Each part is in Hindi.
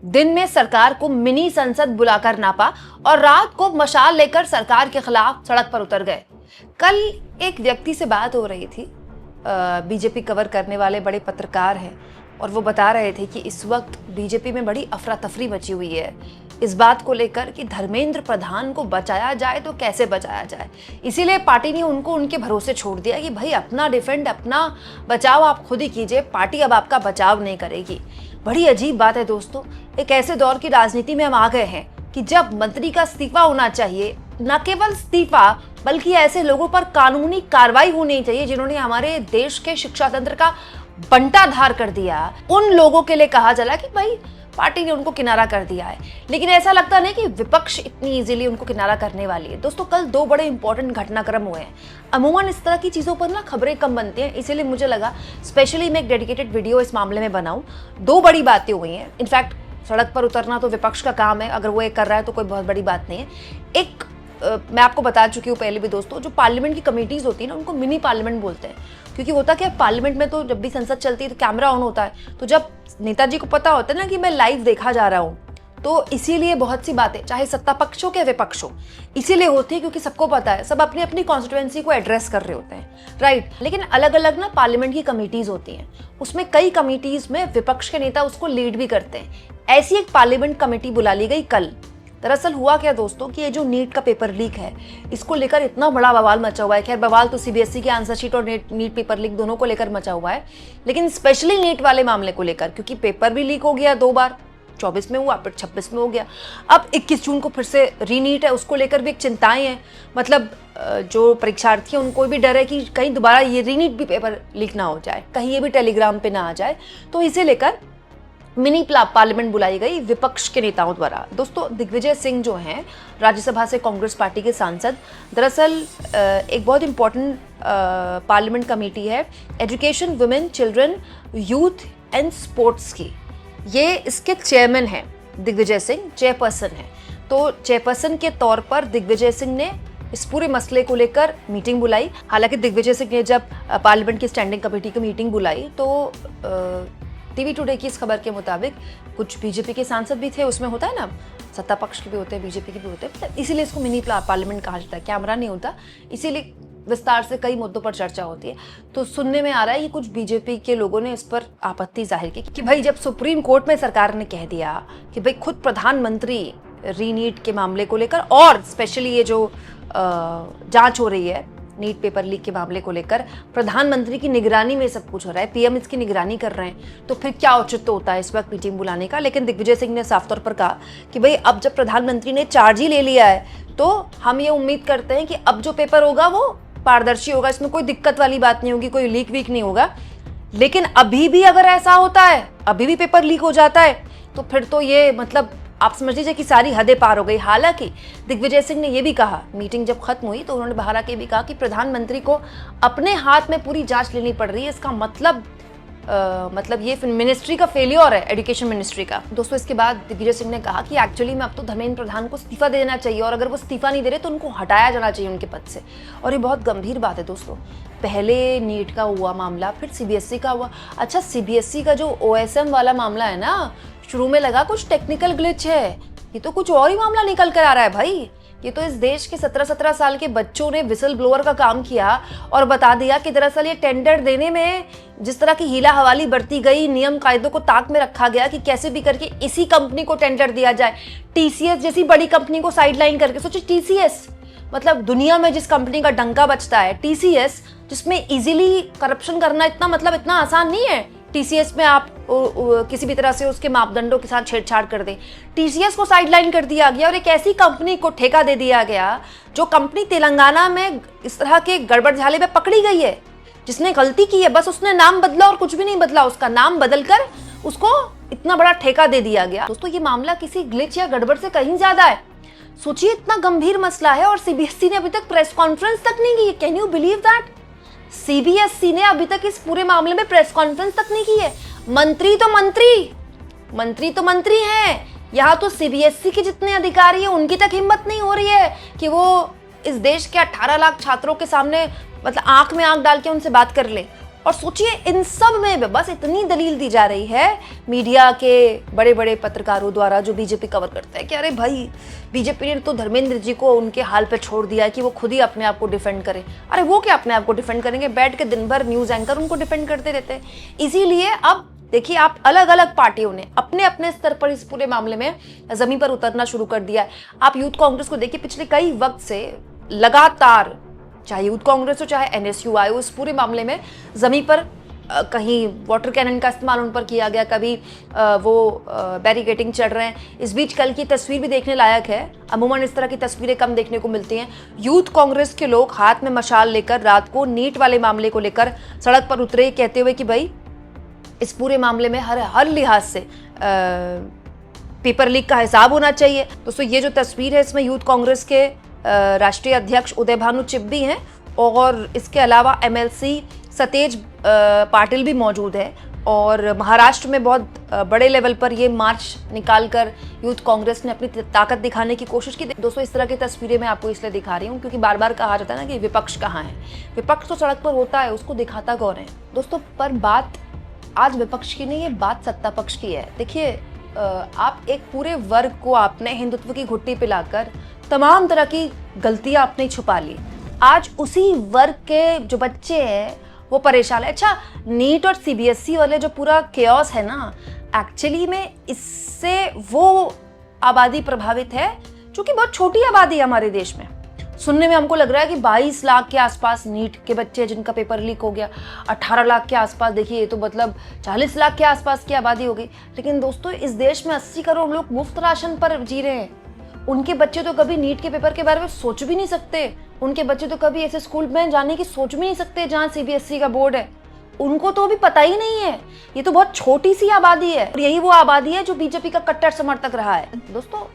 दिन में सरकार को मिनी संसद बुलाकर नापा और रात को मशाल लेकर सरकार के खिलाफ सड़क पर उतर गए। कल एक व्यक्ति से बात हो रही थी, बीजेपी कवर करने वाले बड़े पत्रकार हैं, और वो बता रहे थे कि इस वक्त बीजेपी में बड़ी अफरा तफरी मची हुई है इस बात को लेकर कि धर्मेंद्र प्रधान को बचाया जाए तो कैसे बचाया जाए। इसीलिए पार्टी ने उनको उनके भरोसे छोड़ दिया कि भाई अपना डिफेंड, अपना बचाव आप खुद ही कीजिए, पार्टी अब आपका बचाव नहीं करेगी। बड़ी अजीब बात है दोस्तों, एक ऐसे दौर की राजनीति में हम आ गए हैं कि जब मंत्री का इस्तीफा होना चाहिए, न केवल इस्तीफा बल्कि ऐसे लोगों पर कानूनी कार्रवाई होनी चाहिए जिन्होंने हमारे देश के शिक्षा तंत्र का बंटाधार कर दिया। उन लोगों के लिए कहा चला कि भाई पार्टी ने उनको किनारा कर दिया है, लेकिन ऐसा लगता नहीं कि विपक्ष इतनी इजीली उनको किनारा करने वाली है। दोस्तों, कल दो बड़े इंपॉर्टेंट घटनाक्रम हुए हैं। अमूमन इस तरह की चीज़ों पर ना खबरें कम बनती हैं, इसीलिए मुझे लगा स्पेशली मैं एक डेडिकेटेड वीडियो इस मामले में बनाऊं। दो बड़ी बातें हुई हैं। इनफैक्ट सड़क पर उतरना तो विपक्ष का काम है, अगर वो एक कर रहा है तो कोई बहुत बड़ी बात नहीं है। एक मैं आपको बता चुकी हूँ पहले भी दोस्तों, जो पार्लियामेंट की कमेटीज होती है ना, उनको मिनी पार्लियामेंट बोलते हैं, क्योंकि होता क्या है, पार्लियामेंट में तो जब भी संसद चलती है तो कैमरा ऑन होता है, तो जब नेताजी को पता होता है ना कि मैं लाइव देखा जा रहा हूँ, तो इसीलिए बहुत सी बातें चाहे सत्ता पक्ष हो या विपक्ष हो इसीलिए होती है क्योंकि सबको पता है, सब अपनी अपनी कॉन्स्टिट्यूएंसी को एड्रेस कर रहे होते हैं, राइट। लेकिन अलग अलग ना पार्लियामेंट की कमेटीज होती हैं, उसमें कई कमेटीज में विपक्ष के नेता उसको लीड भी करते हैं। ऐसी एक पार्लियामेंट कमेटी बुला ली गई कल। दरअसल हुआ क्या दोस्तों कि ये जो नीट का पेपर लीक है, इसको लेकर इतना बड़ा बवाल मचा हुआ है। खैर, बवाल तो सीबीएसई की आंसर शीट और नीट पेपर लीक दोनों को लेकर मचा हुआ है, लेकिन स्पेशली नीट वाले मामले को लेकर, क्योंकि पेपर भी लीक हो गया 2 बार, 24 में हुआ, फिर 26 में हो गया, अब 21 जून को फिर से रीनीट है, उसको लेकर भी एक चिंताएं हैं। मतलब जो परीक्षार्थी हैं उनको भी डर है कि कहीं दोबारा ये रीनीट भी पेपर लीक ना हो जाए, कहीं ये भी टेलीग्राम पे ना आ जाए, तो इसे लेकर मिनी पार्लियामेंट बुलाई गई विपक्ष के नेताओं द्वारा। दोस्तों, दिग्विजय सिंह जो हैं राज्यसभा से कांग्रेस पार्टी के सांसद, दरअसल एक बहुत इंपॉर्टेंट पार्लियामेंट कमेटी है education, women, children, youth and sports की, ये इसके चेयरमैन हैं दिग्विजय सिंह, चेयरपर्सन हैं। तो चेयरपर्सन के तौर पर दिग्विजय सिंह ने इस पूरे मसले को लेकर मीटिंग बुलाई। हालांकि दिग्विजय सिंह ने जब पार्लियामेंट की स्टैंडिंग कमेटी की मीटिंग बुलाई तो टीवी टुडे की इस खबर के मुताबिक कुछ बीजेपी के सांसद भी थे, उसमें होता है ना, सत्ता पक्ष के भी होते हैं, बीजेपी के भी होते हैं, इसीलिए इसको मिनी पार्लियामेंट कहा जाता है, कैमरा नहीं होता, इसीलिए विस्तार से कई मुद्दों पर चर्चा होती है। तो सुनने में आ रहा है कि कुछ बीजेपी के लोगों ने इस पर आपत्ति जाहिर की कि भाई जब सुप्रीम कोर्ट में सरकार ने कह दिया कि भाई खुद प्रधानमंत्री रीनीट के मामले को लेकर और स्पेशली ये जो जांच हो रही है नीट पेपर लीक के मामले को लेकर, प्रधानमंत्री की निगरानी में सब कुछ हो रहा है, पीएम इसकी निगरानी कर रहे हैं, तो फिर क्या औचित्य होता है इस वक्त मीटिंग बुलाने का। लेकिन दिग्विजय सिंह ने साफ तौर पर कहा कि भाई अब जब प्रधानमंत्री ने चार्ज ही ले लिया है तो हम ये उम्मीद करते हैं कि अब जो पेपर होगा वो पारदर्शी होगा, इसमें कोई दिक्कत वाली बात नहीं होगी, कोई लीक वीक नहीं होगा। लेकिन अभी भी अगर ऐसा होता है, अभी भी पेपर लीक हो जाता है, तो फिर तो ये मतलब आप समझ लीजिए कि सारी हदें पार हो गई। हालांकि दिग्विजय सिंह ने यह भी कहा, मीटिंग जब खत्म हुई तो उन्होंने बाहर आके भी कहा कि प्रधानमंत्री को अपने हाथ में पूरी जांच लेनी पड़ रही है, इसका मतलब ये मिनिस्ट्री का फेलियर है, एजुकेशन मिनिस्ट्री का। दोस्तों, इसके बाद दिग्विजय सिंह ने कहा कि एक्चुअली में अब तो धर्मेंद्र प्रधान को इस्तीफा दे देना चाहिए, और अगर वो इस्तीफा नहीं दे रहे तो उनको हटाया जाना चाहिए उनके पद से। और ये बहुत गंभीर बात है दोस्तों, पहले नीट का हुआ मामला, फिर सीबीएसई का हुआ। अच्छा, सीबीएसई का जो ओएसएम वाला मामला है ना, शुरू में लगा कुछ टेक्निकल ग्लिच है, ये तो कुछ और ही मामला निकल कर आ रहा है भाई। ये तो इस देश के 17-17 साल के बच्चों ने विसल ब्लोअर का काम किया और बता दिया कि दरअसल ये टेंडर देने में जिस तरह की हीला हवाली बरती गई, नियम कायदों को ताक में रखा गया कि कैसे भी करके इसी कंपनी को टेंडर दिया जाए, टीसीएस जैसी बड़ी कंपनी को साइडलाइन करके। सोचिए, टीसीएस मतलब दुनिया में जिस कंपनी का डंका बजता है, टीसीएस, जिसमें इजीली करप्शन करना इतना आसान नहीं है। टीसीएस में आप किसी भी तरह से उसके मापदंडों के साथ छेड़छाड़ कर दें, टीसीएस को साइडलाइन कर दिया गया और एक ऐसी कंपनी को ठेका दे दिया गया जो कंपनी तेलंगाना में इस तरह के गड़बड़ झाले में पकड़ी गई है। जिसने गलती की है बस उसने नाम बदला और कुछ भी नहीं बदला, उसका नाम बदलकर उसको इतना बड़ा ठेका दे दिया गया। दोस्तों, ये मामला किसी ग्लिच या गड़बड़ से कहीं ज्यादा है। सोचिए, इतना गंभीर मसला है और सीबीएसई ने अभी तक प्रेस कॉन्फ्रेंस तक नहीं की। Can you believe that? CBSE ने अभी तक इस पूरे मामले में प्रेस कॉन्फ्रेंस तक नहीं की है। मंत्री तो मंत्री हैं, यहाँ तो सीबीएसई के जितने अधिकारी हैं उनकी तक हिम्मत नहीं हो रही है कि वो इस देश के 18 लाख छात्रों के सामने मतलब आंख में आंख डाल के उनसे बात कर ले। और सोचिए इन सब में बस इतनी दलील दी जा रही है मीडिया के बड़े बड़े पत्रकारों द्वारा जो बीजेपी कवर करता है कि अरे भाई बीजेपी ने तो धर्मेंद्र जी को उनके हाल पे छोड़ दिया है कि वो खुद ही अपने आप को डिफेंड करें। अरे वो क्या अपने आप को डिफेंड करेंगे, बैठ के दिन भर न्यूज एंकर उनको डिफेंड करते रहते हैं। इसीलिए अब देखिए आप अलग अलग पार्टियों ने अपने अपने स्तर पर इस पूरे मामले में जमीन पर उतरना शुरू कर दिया है। आप यूथ कांग्रेस को देखिए, पिछले कई वक्त से लगातार चाहे यूथ कांग्रेस हो चाहे एनएसयूआई हो, इस पूरे मामले में जमीन पर कहीं वाटर कैनन का इस्तेमाल उन पर किया गया, कभी वो बैरिकेडिंग चढ़ रहे हैं। इस बीच कल की तस्वीर भी देखने लायक है, अमूमन इस तरह की तस्वीरें कम देखने को मिलती हैं। यूथ कांग्रेस के लोग हाथ में मशाल लेकर रात को नीट वाले मामले को लेकर सड़क पर उतरे, कहते हुए कि भाई इस पूरे मामले में हर लिहाज से पेपर लीक का हिसाब होना चाहिए। दोस्तों ये जो तस्वीर है इसमें यूथ कांग्रेस के राष्ट्रीय अध्यक्ष उदय भानु चिब्बी हैं और इसके अलावा एमएलसी सतेज पाटिल भी मौजूद है। और महाराष्ट्र में बहुत बड़े लेवल पर ये मार्च निकालकर यूथ कांग्रेस ने अपनी ताकत दिखाने की कोशिश की। दोस्तों इस तरह की तस्वीरें मैं आपको इसलिए दिखा रही हूँ क्योंकि बार बार कहा जाता है ना कि विपक्ष कहाँ है। विपक्ष तो सड़क पर होता है, उसको दिखाता कौन है दोस्तों। पर बात आज विपक्ष की नहीं, ये बात सत्ता पक्ष की है। देखिए आप एक पूरे वर्ग को आपने हिंदुत्व की घुट्टी पिलाकर तमाम तरह की गलतियां आपने छुपा ली। आज उसी वर्ग के जो बच्चे हैं वो परेशान है। अच्छा, नीट और सीबीएसई वाले जो पूरा केओस है ना, एक्चुअली में इससे वो आबादी प्रभावित है जो कि बहुत छोटी आबादी है हमारे देश में। सुनने में हमको लग रहा है कि 22 लाख के आसपास नीट के बच्चे जिनका पेपर लीक हो गया, 18 लाख के आसपास, देखिए ये तो मतलब 40 लाख के आसपास की आबादी हो गई। लेकिन दोस्तों इस देश में 80 करोड़ लोग मुफ्त राशन पर जी रहे हैं। उनके बच्चे तो कभी नीट के पेपर के बारे में सोच भी नहीं सकते। उनके बच्चे तो कभी ऐसे स्कूल में जाने की सोच भी नहीं सकते जहाँ सीबीएसई का बोर्ड है। उनको तो अभी पता ही नहीं है। ये तो बहुत छोटी सी आबादी है और यही वो आबादी है जो बीजेपी का कट्टर समर्थक रहा है। दोस्तों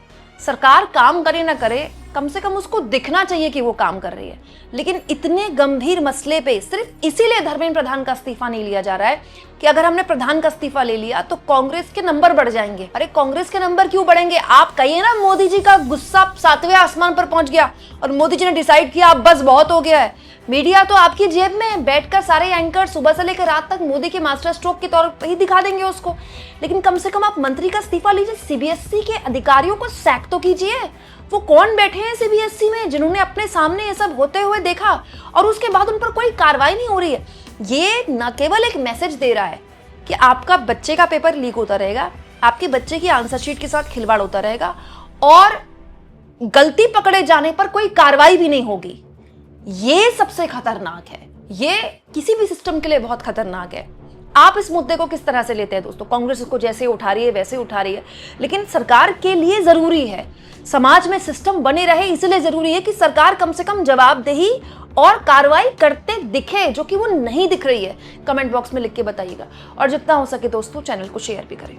सरकार काम करे ना करे, कम से कम उसको दिखना चाहिए कि वो काम कर रही है। लेकिन इतने गंभीर मसले पे सिर्फ इसीलिए धर्मेंद्र प्रधान का इस्तीफा नहीं लिया जा रहा है कि अगर हमने प्रधान का इस्तीफा ले लिया तो कांग्रेस के नंबर बढ़ जाएंगे। अरे कांग्रेस के नंबर क्यों बढ़ेंगे? आप कहिए ना मोदी जी का गुस्सा 7वें आसमान पर पहुंच गया और मोदी जी ने डिसाइड किया अब बस बहुत हो गया है। मीडिया तो आपकी जेब में बैठकर सारे एंकर सुबह से लेकर रात तक मोदी के मास्टर स्ट्रोक के तौर पर ही दिखा देंगे उसको। लेकिन कम से कम आप मंत्री का इस्तीफा लीजिए, सीबीएसई के अधिकारियों को सैक तो कीजिए। वो कौन बैठे हैं सीबीएसई में जिन्होंने अपने सामने ये सब होते हुए देखा और उसके बाद उन पर कोई कार्रवाई नहीं हो रही है। ये न केवल एक मैसेज दे रहा है कि आपका बच्चे का पेपर लीक होता रहेगा, आपके बच्चे की आंसर शीट के साथ खिलवाड़ होता रहेगा और गलती पकड़े जाने पर कोई कार्रवाई भी नहीं होगी। ये सबसे खतरनाक है। ये किसी भी सिस्टम के लिए बहुत खतरनाक है। आप इस मुद्दे को किस तरह से लेते हैं दोस्तों? कांग्रेस इसको जैसे उठा रही है वैसे उठा रही है, लेकिन सरकार के लिए जरूरी है, समाज में सिस्टम बने रहे इसलिए जरूरी है कि सरकार कम से कम जवाबदेही और कार्रवाई करते दिखे, जो कि वो नहीं दिख रही है। कमेंट बॉक्स में लिख के बताइएगा और जितना हो सके दोस्तों चैनल को शेयर भी करें।